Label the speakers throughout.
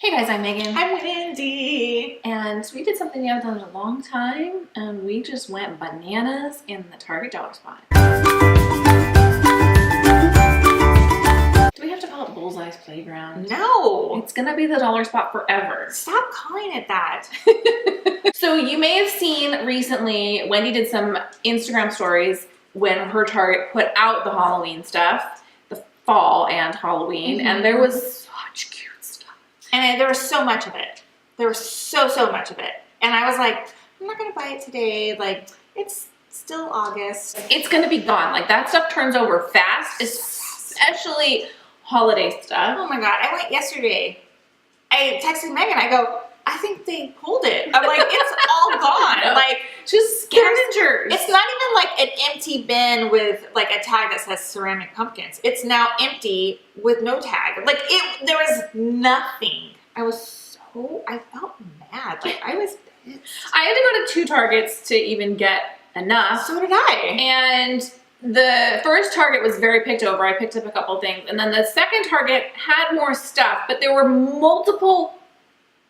Speaker 1: Hey guys, I'm Megan.
Speaker 2: I'm Wendy.
Speaker 1: And we did something we haven't done in a long time, and we just went bananas in the Target dollar spot. Do we have to call it Bullseye's Playground?
Speaker 2: No.
Speaker 1: It's gonna be the dollar spot forever.
Speaker 2: Stop calling it that.
Speaker 1: So you may have seen recently, Wendy did some Instagram stories when her Target put out the Halloween stuff, the fall and Halloween, and there was such cute stuff.
Speaker 2: And there was so much of it. There was so much of it. And I was like, I'm not going to buy it today. Like, it's still August.
Speaker 1: It's going to be gone. Like, that stuff turns over fast, especially holiday stuff.
Speaker 2: Oh my God. I went yesterday. I texted Megan. I go, I think they pulled it. I'm like, it's all gone. Like,
Speaker 1: just scavengers.
Speaker 2: It's not even like an empty bin with like a tag that says ceramic pumpkins. It's now empty with no tag. Like, there was nothing. I felt mad. Like, I was pissed.
Speaker 1: I had to go to 2 Targets to even get enough.
Speaker 2: So did I.
Speaker 1: And the first Target was very picked over. I picked up a couple things. And then the second Target had more stuff, but there were multiple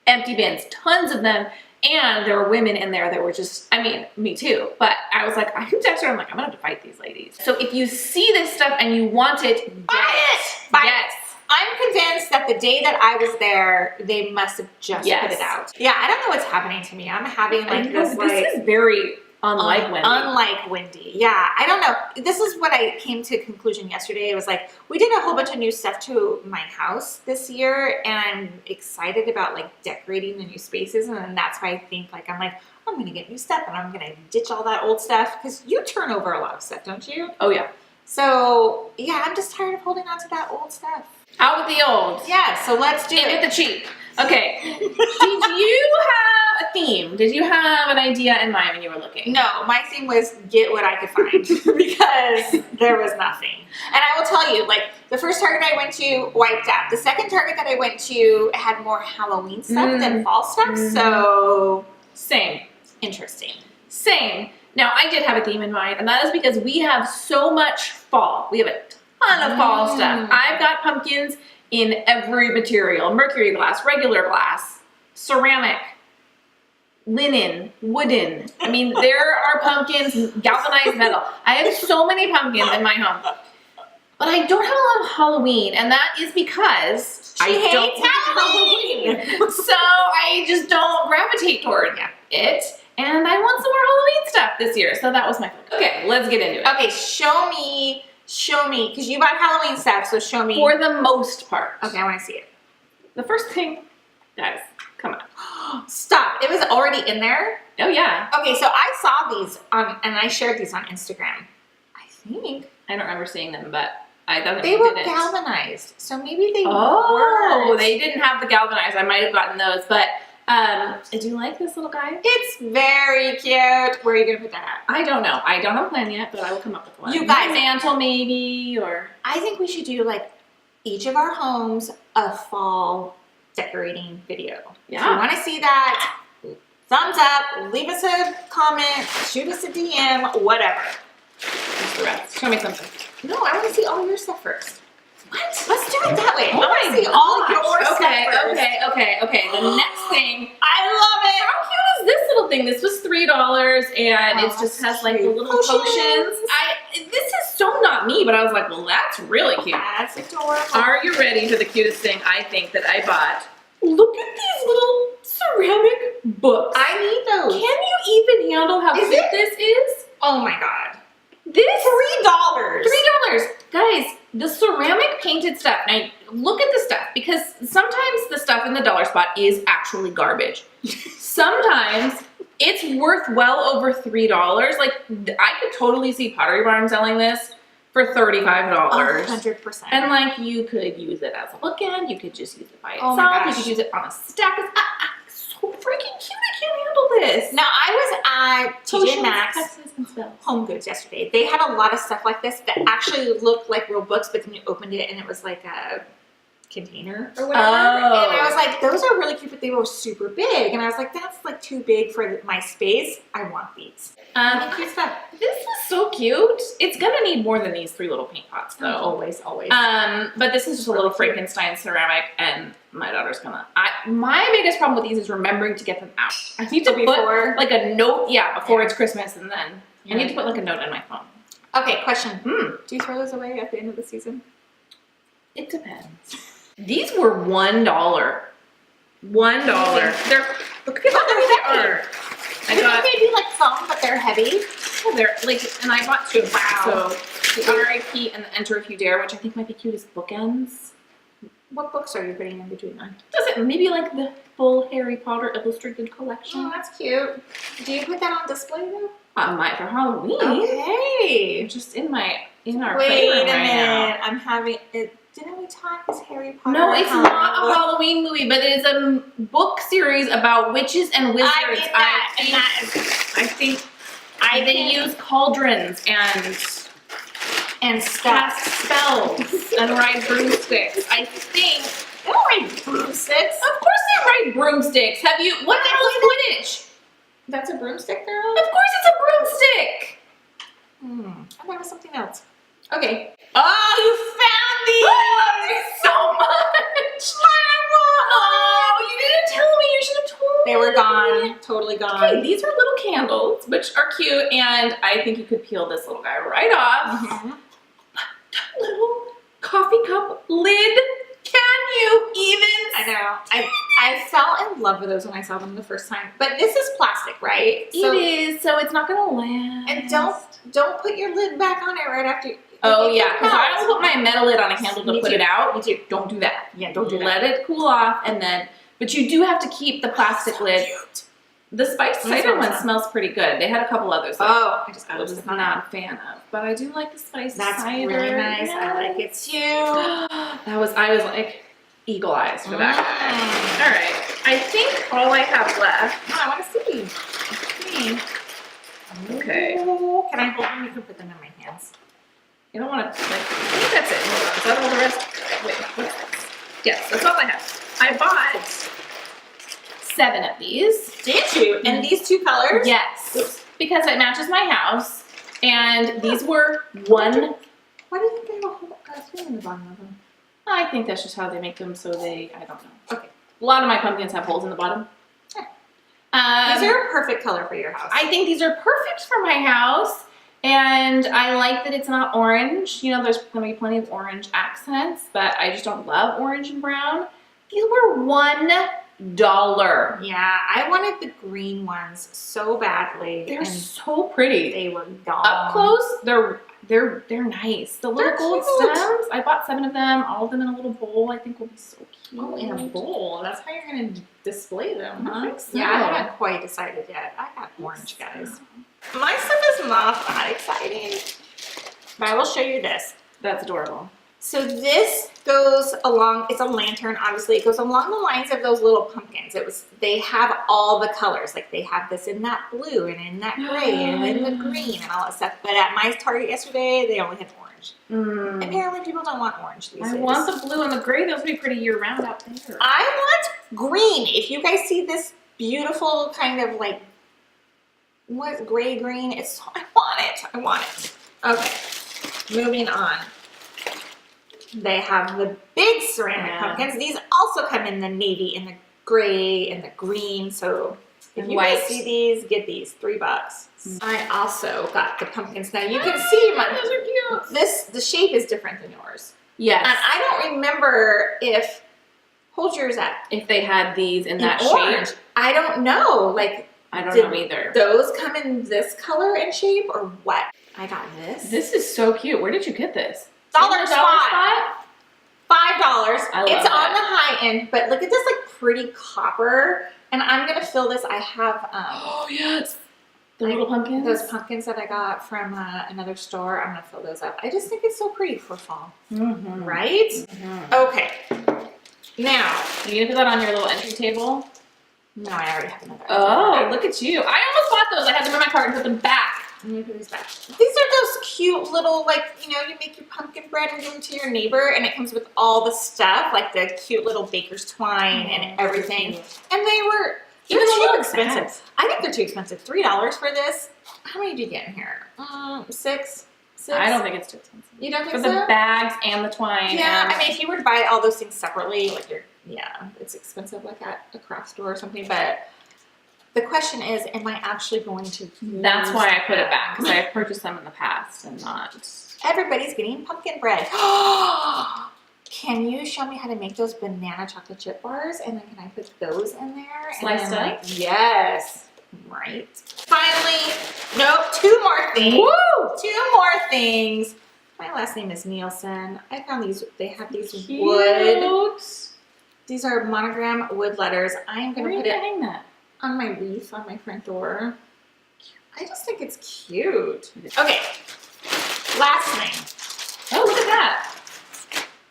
Speaker 1: empty bins, tons of them. And there were women in there that were just, I mean, me too. But I was like, I can text her. I'm like, I'm going to fight these ladies. So if you see this stuff and you want it,
Speaker 2: buy it. Buy it. I'm convinced that the day that I was there, they must have just put it out. Yeah, I don't know what's happening to me. I'm having like this.
Speaker 1: This is very unlike Wendy.
Speaker 2: Unlike Wendy. Yeah, I don't know. This is what I came to a conclusion yesterday. It was like, we did a whole bunch of new stuff to my house this year, and I'm excited about like decorating the new spaces, and then that's why I think like, I'm going to get new stuff, and I'm going to ditch all that old stuff, because you turn over a lot of stuff, don't you?
Speaker 1: Oh, yeah.
Speaker 2: So, yeah, I'm just tired of holding on to that old stuff.
Speaker 1: Out with the old.
Speaker 2: Yeah, so let's do it.
Speaker 1: In with the cheap. Okay. Did you have a theme? Did you have an idea in mind when you were looking?
Speaker 2: No, my theme was get what I could find because there was nothing. And I will tell you, like, the first Target I went to wiped out. The second Target that I went to had more Halloween stuff than fall stuff, so...
Speaker 1: Same.
Speaker 2: Interesting.
Speaker 1: Same. Now, I did have a theme in mind, and that is because we have so much fall. We have a ton of fall stuff. I've got pumpkins in every material. Mercury glass, regular glass, ceramic, linen, wooden. I mean, there are pumpkins, galvanized metal. I have so many pumpkins in my home. But I don't have a lot of Halloween, and that is because I don't like Halloween. So I just don't gravitate toward it. And I want some more Halloween stuff this year. So that was my focus. Okay, let's get into it.
Speaker 2: Okay, show me, because you bought Halloween stuff, so show me.
Speaker 1: For the most part.
Speaker 2: Okay, I want to see it.
Speaker 1: The first thing, guys, come on.
Speaker 2: Stop, it was already in there?
Speaker 1: Oh, yeah.
Speaker 2: Okay, so I saw these and I shared these on Instagram. I think.
Speaker 1: I don't remember seeing them, but I thought
Speaker 2: they were galvanized. So maybe they
Speaker 1: were. They didn't have the galvanized. I might have gotten those, but do you like this little guy?
Speaker 2: It's very cute. Where are you going to put that at?
Speaker 1: I don't know. I don't have a plan yet, but I will come up with one.
Speaker 2: You guys.
Speaker 1: Mantle maybe, or...
Speaker 2: I think we should do, like, each of our homes a fall decorating video.
Speaker 1: Yeah.
Speaker 2: If you want to see that, thumbs up, leave us a comment, shoot us a DM, whatever.
Speaker 1: What's the rest? Show me something.
Speaker 2: No, I want to see all your stuff first. What? Let's do it that way.
Speaker 1: Oh,
Speaker 2: I want to see all your stuff first.
Speaker 1: Okay. The next thing.
Speaker 2: I love it.
Speaker 1: How cute is this little thing? This was $3, and it just has like the little potions. This is so not me, but I was like, well, that's really cute.
Speaker 2: That's adorable.
Speaker 1: Are you ready for the cutest thing I think that I bought? Look at these little ceramic books.
Speaker 2: I need those.
Speaker 1: Can you even handle how cute this is?
Speaker 2: Oh my God.
Speaker 1: This
Speaker 2: $3.
Speaker 1: $3. Guys, the ceramic painted stuff. Now, look at the stuff, because sometimes the stuff in the dollar spot is actually garbage. Sometimes it's worth well over $3. Like, I could totally see Pottery Barn selling this for $35.
Speaker 2: 100%.
Speaker 1: And like, you could use it as a bookend. You could just use it by
Speaker 2: Oh
Speaker 1: itself.
Speaker 2: my gosh.
Speaker 1: You could use it on a stack. So freaking cute. I can't handle this.
Speaker 2: Now, I was at TJ Maxx
Speaker 1: and
Speaker 2: Home Goods yesterday. They had a lot of stuff like this that actually looked like real books, but then you opened it and it was like a container or whatever.
Speaker 1: Oh.
Speaker 2: And I was like, those are really cute, but they were super big. And I was like, that's like too big for my space. I want these. Cute stuff.
Speaker 1: This was so cute. It's gonna need more than these 3 little paint pots though.
Speaker 2: Always.
Speaker 1: But this is just a little Frankenstein ceramic, and my daughter's gonna. My biggest problem with these is remembering to get them out. I need to put like a note, before it's Christmas, and then I need to put like a note in my phone.
Speaker 2: Okay, question. Do you throw those away at the end of the season?
Speaker 1: It depends. These were $1. $1. They're look at how they are. I got
Speaker 2: maybe like foam, but they're heavy.
Speaker 1: Oh, they're like, and I bought 2.
Speaker 2: Wow.
Speaker 1: So the R.I.P. and the Enter If You Dare, which I think might be cute as bookends.
Speaker 2: What books are you putting in between them?
Speaker 1: Does it maybe like the full Harry Potter illustrated collection?
Speaker 2: Oh, that's cute. Do you put that on display though?
Speaker 1: Might for Halloween.
Speaker 2: Okay.
Speaker 1: Just in our playroom
Speaker 2: Wait a
Speaker 1: right
Speaker 2: minute.
Speaker 1: now.
Speaker 2: I'm having it. Didn't we talk this Harry Potter?
Speaker 1: No, it's not a Halloween movie, but it is a book series about witches and wizards.
Speaker 2: I get that.
Speaker 1: I think they use cauldrons and
Speaker 2: stuff.
Speaker 1: cast spells and ride broomsticks. I think.
Speaker 2: They don't ride broomsticks.
Speaker 1: Of course they ride broomsticks. What the hell is Quidditch?
Speaker 2: That's a broomstick, girl?
Speaker 1: Of course it's a broomstick.
Speaker 2: I thought it was something else.
Speaker 1: Okay.
Speaker 2: Oh, you found these!
Speaker 1: I love these so much. Oh, you didn't tell me. You should have told me.
Speaker 2: They were gone. Totally gone.
Speaker 1: Okay, these are little candles, which are cute, and I think you could peel this little guy right off. Little coffee cup lid. Can you even?
Speaker 2: I know. I fell in love with those when I saw them the first time. But this is plastic, right?
Speaker 1: It is, so it's not gonna last.
Speaker 2: And don't put your lid back on it right after.
Speaker 1: Oh yeah, because I don't put my metal lid on a candle to put it out.
Speaker 2: Me too.
Speaker 1: Don't do that.
Speaker 2: Yeah, don't do that.
Speaker 1: Let it cool off, and then. But you do have to keep the plastic lid.
Speaker 2: Cute.
Speaker 1: The spiced cider one smells pretty good. They had a couple others that
Speaker 2: I just got
Speaker 1: I was not a fan of, but I do like the spiced cider.
Speaker 2: That's really nice.
Speaker 1: Yes.
Speaker 2: I like it too.
Speaker 1: I was like eagle eyes for that guy. All right, I think all I have left.
Speaker 2: Oh, I want to see.
Speaker 1: Okay.
Speaker 2: Ooh, can I hold them? You can put them in my hands.
Speaker 1: You don't want to like. I think that's it. Hold on. Is that all the rest? Wait, what's this? Yes, that's all I have. I bought 7 of these.
Speaker 2: Did you? And these 2 colors?
Speaker 1: Yes, because it matches my house. And these were 1.
Speaker 2: Why do you think they have a whole thing in the bottom of them?
Speaker 1: I think that's just how they make them, so I don't know.
Speaker 2: Okay.
Speaker 1: A lot of my pumpkins have holes in the bottom.
Speaker 2: These are a perfect color for your house.
Speaker 1: I think these are perfect for my house. And I like that it's not orange. You know, there's going to be plenty of orange accents, but I just don't love orange and brown. These were $1.
Speaker 2: Yeah, I wanted the green ones so badly.
Speaker 1: They're so pretty.
Speaker 2: They were gone.
Speaker 1: Up close, they're nice. The little gold
Speaker 2: cute.
Speaker 1: stems, I bought 7 of them, all of them in a little bowl. I think will be so cute.
Speaker 2: Oh, in a bowl. That's how you're going to display them, huh?
Speaker 1: I think so.
Speaker 2: Yeah, I haven't quite decided yet. I got orange, guys. My stuff is not that exciting. But I will show you this.
Speaker 1: That's adorable.
Speaker 2: So this goes along, it's a lantern, obviously. It goes along the lines of those little pumpkins. They have all the colors. Like they have this in that blue and in that gray and in the green and all that stuff. But at my Target yesterday, they only had orange. Apparently people don't want orange these days.
Speaker 1: I want the blue and the gray. Those would be pretty year round out there.
Speaker 2: I want green. If you guys see this beautiful kind of like, what, gray green? I want it. Okay, moving on. They have the big ceramic pumpkins. These also come in the navy, and the gray, and the green. So if you guys see these, get these. $3. I also got the pumpkins. Now you can see
Speaker 1: those are cute.
Speaker 2: the shape is different than yours.
Speaker 1: Yes.
Speaker 2: And I don't remember if, hold yours up.
Speaker 1: If they had these in that
Speaker 2: orange.
Speaker 1: shape.
Speaker 2: I don't know. Like,
Speaker 1: I don't know either.
Speaker 2: Those come in this color and shape or what? I got this.
Speaker 1: This is so cute. Where did you get this?
Speaker 2: Dollar spot. $5.
Speaker 1: I love
Speaker 2: it's
Speaker 1: it.
Speaker 2: on the high end, but look at this like pretty copper. And I'm gonna fill this. I have
Speaker 1: oh yes, the little pumpkins.
Speaker 2: Those pumpkins that I got from another store. I'm gonna fill those up. I just think it's so pretty for fall, right? Okay. Now,
Speaker 1: are you gonna put that on your little entry table?
Speaker 2: No, I already have another.
Speaker 1: Oh, look at you! I almost bought those. I had them in my cart and put them back.
Speaker 2: Let me put these back. These are those cute little, like, you know, you make your pumpkin bread and give them to your neighbor, and it comes with all the stuff, like the cute little baker's twine and everything. And they were even too expensive.
Speaker 1: Bags.
Speaker 2: I think they're too expensive. $3 for this. How many do you get in here? 6.
Speaker 1: I don't think it's too expensive.
Speaker 2: You don't think
Speaker 1: For
Speaker 2: so?
Speaker 1: the bags and the twine.
Speaker 2: Yeah,
Speaker 1: and
Speaker 2: I mean, if you were to buy all those things separately, like it's expensive, like at a craft store or something. But the question is, am I actually going to?
Speaker 1: That's why I put it back, because I have purchased them in the past and not.
Speaker 2: Everybody's getting pumpkin bread. Can you show me how to make those banana chocolate chip bars? And then can I put those in there?
Speaker 1: Sliced up?
Speaker 2: Yes. Right. Finally, nope, 2 more things.
Speaker 1: Woo!
Speaker 2: 2 more things. My last name is Nielsen. I found these, they have these
Speaker 1: Cute.
Speaker 2: wood. These are monogram wood letters. I am going
Speaker 1: Where
Speaker 2: to
Speaker 1: are
Speaker 2: put
Speaker 1: you
Speaker 2: it
Speaker 1: getting that?
Speaker 2: on my wreath on my front door. I just think it's cute. Okay, last thing.
Speaker 1: Oh, look at that.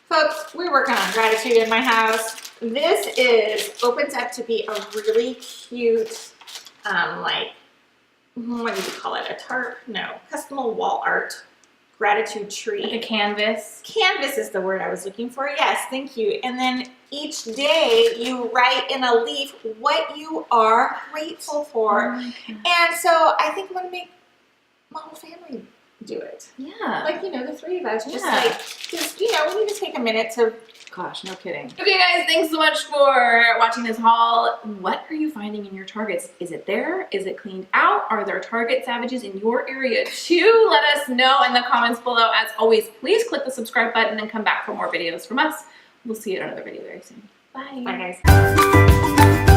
Speaker 2: Folks, we're working on gratitude in my house. This opens up to be a really cute, like, what do you call it? A tarp? No, custom wall art gratitude tree.
Speaker 1: Like a canvas.
Speaker 2: Canvas is the word I was looking for. Yes, thank you. And then each day you write in a leaf what you are grateful for. And so I think I'm going to make my whole family do it.
Speaker 1: Yeah.
Speaker 2: Like, you know, the 3 of us, just
Speaker 1: Yeah.
Speaker 2: like, just, you know, we need to take a minute to.
Speaker 1: Gosh, no kidding. Okay, guys, thanks so much for watching this haul. What are you finding in your Targets? Is it there? Is it cleaned out? Are there Target savages in your area too? Let us know in the comments below. As always, please click the subscribe button and come back for more videos from us. We'll see you in another video very soon. Bye.
Speaker 2: Bye, guys.